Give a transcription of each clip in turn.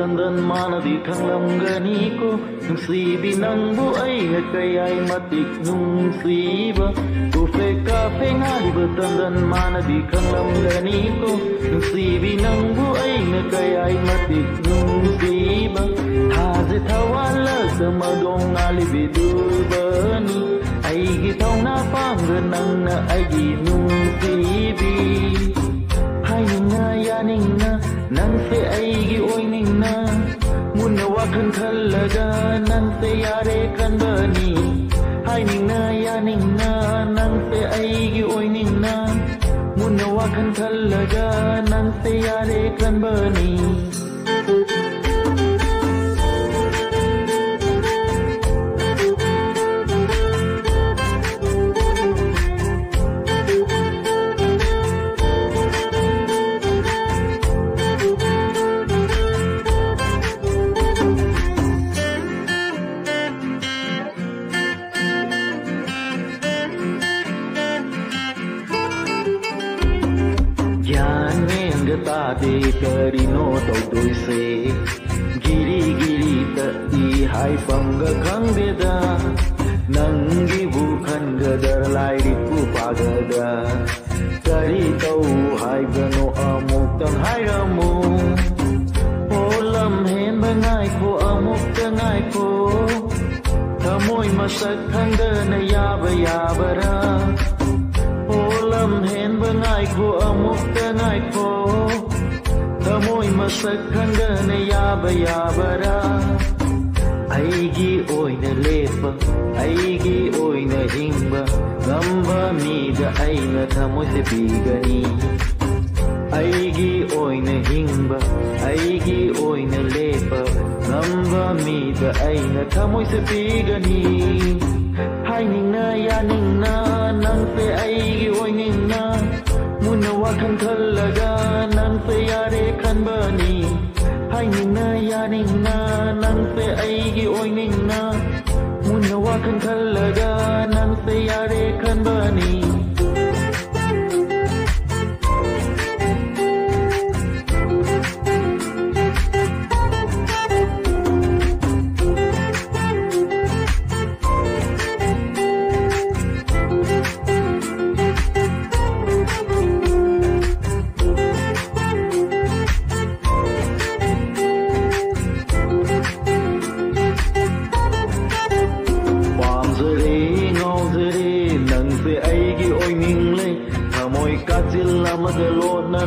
tandan manadi khanglamgani ko nungsibi nangbu aina kayai matik nungsiba Ufe kafe ngaliba tandan manadi khanglamgani ko nungsibi nangbu aina kayai matik nungsiba Haze thawala samadong ngalibi dubani Aigi thawna pangga nangna aigi nungsibi Hainingna yaningna nang se aigi oiningna Muna wakan khallaga nang se yare khanbani Hainingna yaningna nang se aigi oiningna Muna wakan khallaga nang se yare khanbani Tade karino tau doi se giri giri ta I hai panga khangdeda nangi bu khanga dar lai ri pu pagada kari tau hai gano amuk tang hai ramu olam hen bangai ko amuk tangai ko thamoi masak khangda na ya bara olam hen bangai ko amuk tangai ko Thamoi masak khangda na ya bara Aigi oina lepa Aigi oina hingba Gamba mida aina thamoi se bigani Aigi oina hingba Aigi oina lepa Gamba mida aina thamoi se bigani Hainingna yaningna nang se aigi oiningna Muna wakan khallaga nang se yare khanbani Hainingna yaningna nang se aigi oiningna Muna wakan khallaga nang se yare khanbani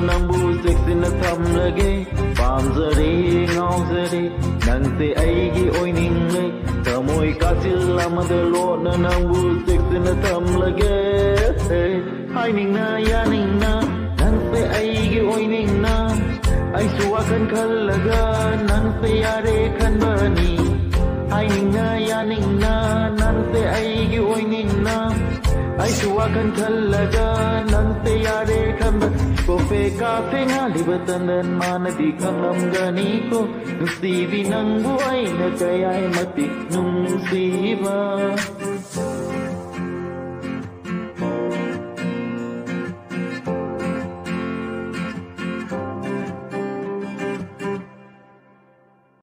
Nambu seksina thamlage pamzare ngauzare nangte aigi oiningle thamoi kasil amadalo nambu seksina thamlage hainingna yaningna nangte aigi oiningna aisu akan khallaga nangte yare khanbani hainingna yaningna nangte aigi oiningna aisu akan khallaga nangte yare khanbani Kofe kafe ngaliba tandan manadi khanglamgani ko Nungsibi nangbu aina kayai matik nungsiba